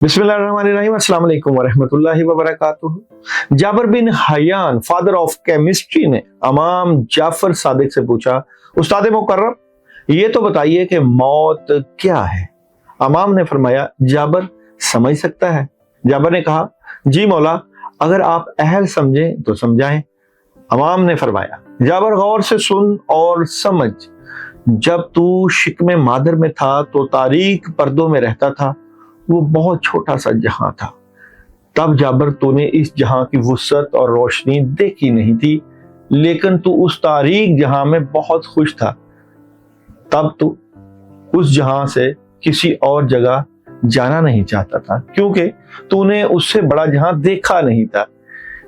बिस्मिल्लाहिर्रहमानिर्रहीम अस्सलाम वालेकुम वरहमतुल्लाहि वबरकातुहू। Jabir bin Hayyan father of chemistry ने इमाम जाफर सादिक से पूछा, उस्ताद मुकर्रम ये तो बताइए कि मौत क्या है। इमाम ने फरमाया, जाबर समझ सकता है। जाबर ने कहा, जी मौला, अगर आप अहल समझें तो समझाएं। इमाम ने फरमाया, जाबर गौर से सुन और समझ। जब तू शिकमे मादर में था तो तारीक पर्दों में रहता था, वो बहुत छोटा सा जहां था। तब जाबर तूने इस जहां की वुसअत और रोशनी देखी नहीं थी, लेकिन तू उस तारीक जहां में बहुत खुश था। तब तू उस जहां से किसी और जगह जाना नहीं चाहता था, क्योंकि तूने उससे बड़ा जहां देखा नहीं था।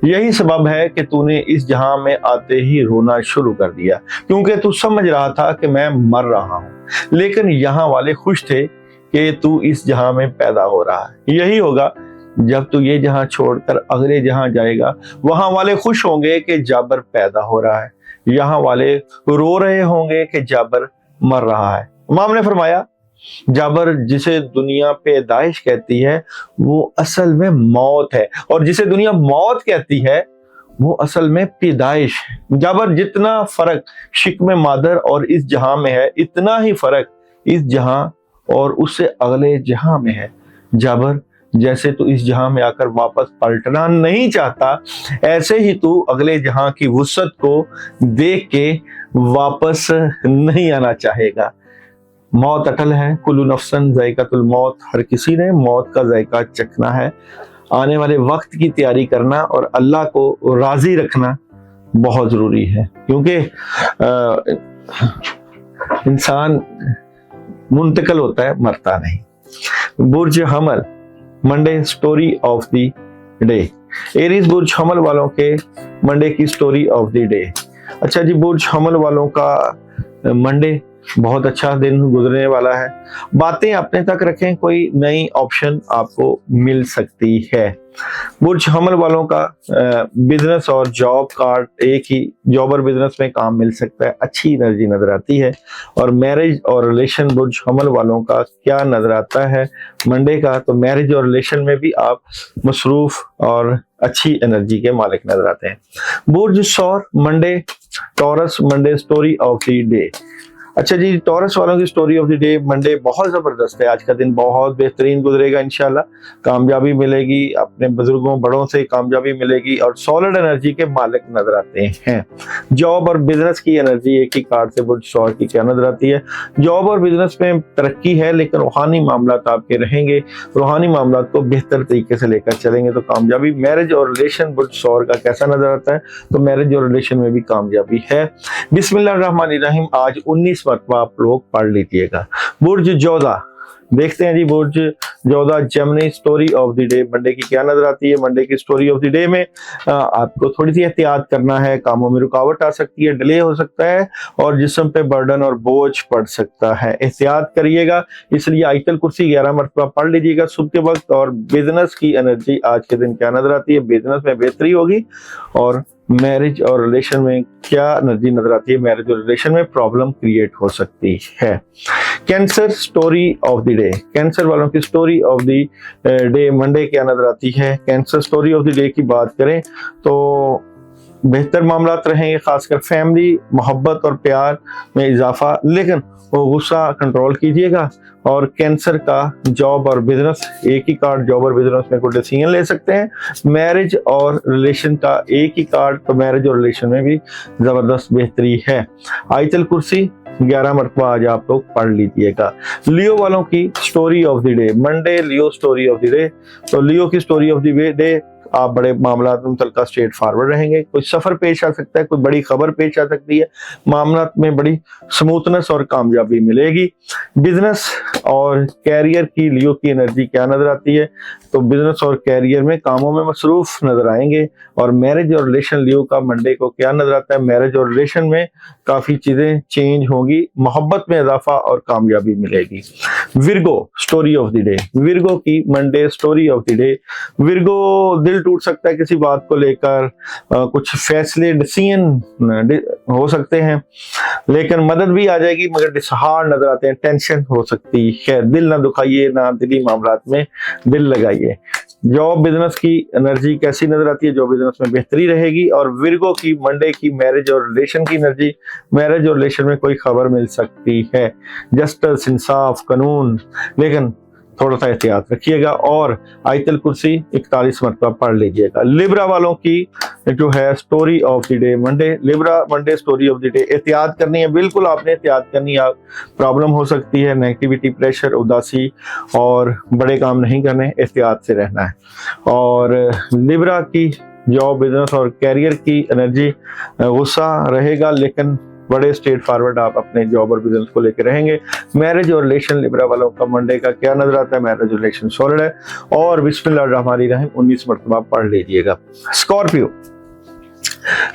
यही सबब है कि तूने इस जहां में आते ही रोना शुरू कर दिया, क्योंकि तू समझ रहा था कि मैं मर रहा हूं, लेकिन यहाँ वाले खुश थे कि तू इस जहां में पैदा हो रहा है। यही होगा जब तू ये जहां छोड़कर अगले जहां जाएगा, वहां वाले खुश होंगे कि जाबर पैदा हो रहा है, यहाँ वाले रो रहे होंगे कि जाबर मर रहा है। इमाम ने फरमाया, जाबर जिसे दुनिया पैदाइश कहती है वो असल में मौत है, और जिसे दुनिया मौत कहती है वो असल में पैदाइश है। जाबर जितना फर्क शिकमे मादर और इस जहां में है, इतना ही फर्क इस जहां और उससे अगले जहां में है। जाबर जैसे तू इस जहां में आकर वापस पलटना नहीं चाहता, ऐसे ही तू अगले जहां की वुसअत को देख के वापस नहीं आना चाहेगा। मौत अटल है, कुल्लु नफ्सन ज़ाइक़तुल मौत, हर किसी ने मौत का जायका चखना है। आने वाले वक्त की तैयारी करना और अल्लाह को राजी रखना बहुत जरूरी है, क्योंकि इंसान मुंतकिल होता है, मरता नहीं। बुर्ज हमल Monday story of the day. Aries बुर्ज हमल वालों के मंडे की स्टोरी ऑफ द डे। अच्छा जी, बुर्ज हमल वालों का मंडे बहुत अच्छा दिन गुजरने वाला है। बातें अपने तक रखें, कोई नई ऑप्शन आपको मिल सकती है। बुर्ज हमल वालों का बिजनेस और जॉब कार्ड, एक ही जॉब और बिजनेस में काम मिल सकता है, अच्छी एनर्जी नजर आती है। और मैरिज और रिलेशन बुर्ज हमल वालों का क्या नजर आता है मंडे का, तो मैरिज और रिलेशन में भी आप मसरूफ और अच्छी एनर्जी के मालिक नजर आते हैं। बुर्ज सौर Monday taurus Monday story of the day. अच्छा जी, टॉरस वालों की story of the day Monday बहुत जबरदस्त है। आज का दिन बहुत बेहतरीन गुजरेगा, इंशाल्लाह कामयाबी मिलेगी, अपने बुजुर्गों बड़ों से कामयाबी मिलेगी और सॉलिड एनर्जी के मालिक नजर आते हैं। जॉब और बिजनेस की एनर्जी एक ही कार्ड से बुर्ज सौर की क्या नजर आती है। जॉब और बिजनेस में तरक्की है, लेकिन रूहानी मामला आपके रहेंगे, रूहानी मामला को बेहतर तरीके से लेकर चलेंगे तो कामयाबी। मैरिज और रिलेशन बुर्ज सौर का कैसा नजर आता है, तो मैरिज और रिलेशन में भी कामयाबी है। बिस्मिल्लाहिर्रहमानिर्रहीम। आज 19 मरतबा आप लोग पढ़ लीजिएगा। बुर्ज जोधा देखते हैं जी, बुर्ज जोधा Gemini story of the day Monday की क्या नजर आती है। मंडे की स्टोरी ऑफ द डे में आपको थोड़ी सी एहतियात करना है, कामों में रुकावट आ सकती है, डिले हो सकता है और जिस्म पे बर्डन और बोझ पड़ सकता है, एहतियात करिएगा। इसलिए आयतल कुर्सी 11 मरतबा पढ़ लीजिएगा सुबह के वक्त। और बिजनेस की एनर्जी आज के दिन क्या नजर आती है, बिजनेस में बेहतरी होगी। और मैरिज और रिलेशन में क्या एनर्जी नजर आती है, मैरिज और रिलेशन में प्रॉब्लम क्रिएट हो सकती है। Cancer story of the day, cancer वालों की story of the day Monday क्या नजर आती है। Cancer story of the day की बात करें तो बेहतर मामला रहेंगे, खासकर फैमिली, मोहब्बत और प्यार में इजाफा, लेकिन वो गुस्सा कंट्रोल कीजिएगा। और कैंसर का जॉब और बिजनेस, एक ही कार्ड जॉब और बिजनेस में कोई डिसीजन ले सकते हैं। मैरिज और रिलेशन का एक ही कार्ड, तो मैरिज और रिलेशन में भी जबरदस्त बेहतरी है। आयतल कुर्सी 11 मरतबा आज आप लोग पढ़ लीजिएगा। लियो वालों की story of the day Monday, Leo story of the day. तो लियो की स्टोरी ऑफ द डे, आप बड़े मामला मुतल्लिका स्ट्रेट फॉरवर्ड रहेंगे। कोई सफर पेश आ सकता है, कोई बड़ी खबर पेश आ सकती है, मामला में बड़ी स्मूथनेस और कामयाबी मिलेगी। बिजनेस और कैरियर की लियो की एनर्जी क्या नजर आती है, तो बिजनेस और कैरियर में कामों में मसरूफ नजर आएंगे। और मैरिज और रिलेशन लियो का मंडे को क्या नजर आता है, मैरिज और रिलेशन में काफी चीजें चेंज होंगी। होगी, मोहब्बत में इजाफा और कामयाबी मिलेगी। Virgo story of the day, Virgo की Monday story of the day. Virgo दिल टूट सकता है किसी बात को लेकर, कुछ फैसले डिसीजन हो सकते हैं, लेकिन मदद भी आ जाएगी, मगर डिसहार नजर आते हैं, टेंशन हो सकती है। दिल ना दुखाइए, ना दिली मामलात में दिल लगाइए। जॉब बिजनेस की एनर्जी कैसी नजर आती है? जॉब बिजनेस में बेहतरी रहेगी। और विर्गो की मंडे की मैरिज और रिलेशन की एनर्जी, मैरिज और रिलेशन में कोई खबर मिल सकती है, जस्टिस, इंसाफ, कानून, लेकिन थोड़ा सा एहतियात रखिएगा। और आयतल कुर्सी 41 मरतबा पढ़ लीजिएगा। लिब्रा वालों की जो है story of the day Monday, Libra Monday story of the day, एहतियात करनी है, बिल्कुल आपने एहतियात करनी है। प्रॉब्लम हो सकती है, नेगेटिविटी, प्रेशर, उदासी, और बड़े काम नहीं करने, एहतियात से रहना है। और लिब्रा की जॉब, बिजनेस और कैरियर की एनर्जी, गुस्सा रहेगा, लेकिन बड़े स्ट्रेट फॉरवर्ड आप अपने जॉब और बिजनेस को लेकर रहेंगे। मैरिज और रिलेशन, लिब्रा वालों का मंडे का क्या नजर आता है? मैरिज रिलेशन सॉलिड है। और बिस्मिल्लाहिर्रहमानिर्रहीम 19 मरतबा पढ़ लीजिएगा। स्कॉर्पियो,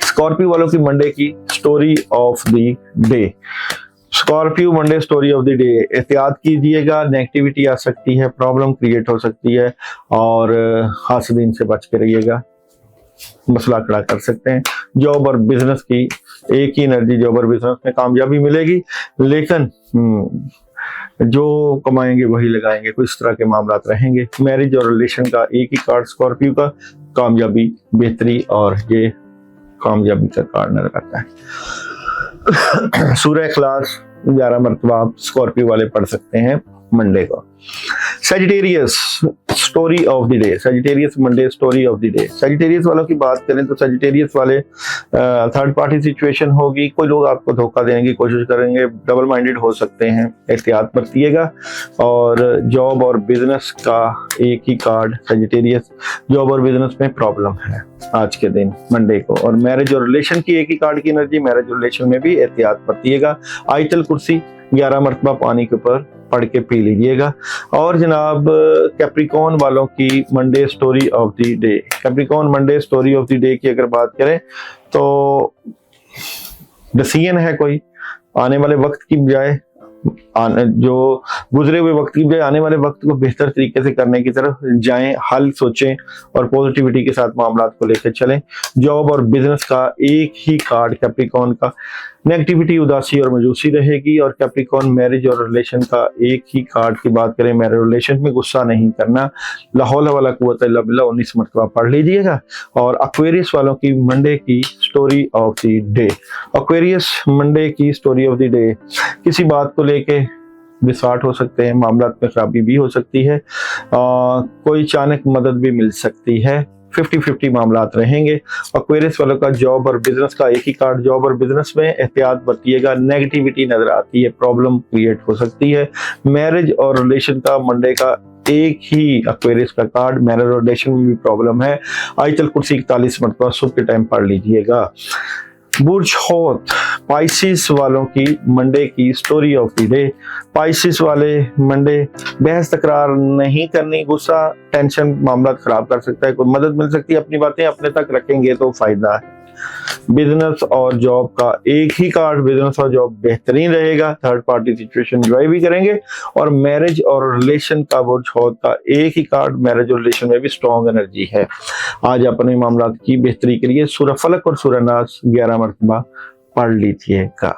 स्कॉर्पियो वालों की मंडे की story of the day. Scorpio Monday story of the day, एहतियात कीजिएगा, नेगेटिविटी आ सकती है, प्रॉब्लम क्रिएट हो सकती है, और हासदीन से बच के रहिएगा, मसला खड़ा कर सकते हैं। जॉब और बिजनेस की एक ही एनर्जी, जॉब और बिजनेस में कामयाबी मिलेगी, लेकिन जो कमाएंगे वही लगाएंगे, कुछ इस तरह के मामला रहेंगे। मैरिज और रिलेशन का एक ही कार्ड स्कॉर्पियो का, कामयाबी, बेहतरी, और ये कामयाबी का कार्ड नजर आता है। सूरह इखलास 11 मरतबा आप स्कॉर्पियो वाले पढ़ सकते हैं मंडे को। Sagittarius story of the day, Sagittarius Monday story of the day. Sagittarius वालों की बात करें तो सजिटेरियस वाले थर्ड पार्टी सिचुएशन होगी, कोई लोग आपको धोखा देने की कोशिश करेंगे, डबल माइंडेड हो सकते हैं, एहतियात बरतिएगा। और जॉब और बिजनेस का एक ही कार्ड सजिटेरियस, जॉब और बिजनेस में प्रॉब्लम है आज के दिन मंडे को। और मैरिज और रिलेशन की एक ही कार्ड की एनर्जी, मैरिज और रिलेशन में भी एहतियात बरतिएगा। आयतल कुर्सी 11 मरतबा पानी के ऊपर पढ़ के पी लीजिएगा। और जनाब कैप्रिकॉन वालों की Monday story of the day, Capricorn Monday story of the day की अगर बात करें तो डिसीजन है कोई, आने वाले वक्त की बजाय, जो गुजरे हुए वक्त की बजाय आने वाले वक्त को बेहतर तरीके से करने की तरफ जाएं, हल सोचें और पॉजिटिविटी के साथ मामलात को लेकर चलें। जॉब और बिजनेस का एक ही कार्ड कैप्रिकॉन का, नेगेटिविटी, उदासी और मायूसी रहेगी। और कैप्रिकॉन मैरिज और रिलेशन का एक ही कार्ड की बात करें, मैरिज रिलेशन में गुस्सा नहीं करना, ला हौला वला कुव्वत इल्ला बिल्लाह 19 मरतबा पढ़ लीजिएगा। और एक्वेरियस वालों की मंडे की story of the day, Aquarius Monday की स्टोरी ऑफ द डे, किसी बात को लेके विसाट हो सकते हैं, मामलात में खराबी भी हो सकती है, कोई अचानक मदद भी मिल सकती है, 50-50 मामलात रहेंगे। एक्वेरियस वालों का जॉब और बिजनेस का एक ही कार्ड, जॉब और बिजनेस में एहतियात बरतिएगा, नेगेटिविटी नजर आती है, प्रॉब्लम क्रिएट हो सकती है। मैरिज और रिलेशन का मंडे का एक ही एक्वेरियस का कार्ड, मैरिज और रिलेशन में भी प्रॉब्लम है। आयतल कुर्सी 41 मरतबा सुबह के टाइम पढ़ लीजिएगा। बुर्ज हौत, पाइसिस वालों की मंडे की story of the day. Pisces वाले मंडे, बहस तकरार नहीं करनी, गुस्सा, टेंशन मामला खराब कर सकता है, कोई मदद मिल सकती है, अपनी बातें अपने तक रखेंगे तो फायदा है। बिजनेस और जॉब का एक ही कार्ड, बिजनेस और जॉब बेहतरीन रहेगा, थर्ड पार्टी सिचुएशन एंजॉय भी करेंगे। और मैरिज और रिलेशन का बुर्ज हौत का एक ही कार्ड, मैरिज और रिलेशन में भी स्ट्रॉन्ग एनर्जी है। आज अपने मामलात की बेहतरी के लिए सूरह फलक और सूरह नास 11 मरतबा पढ़ लीजिएगा।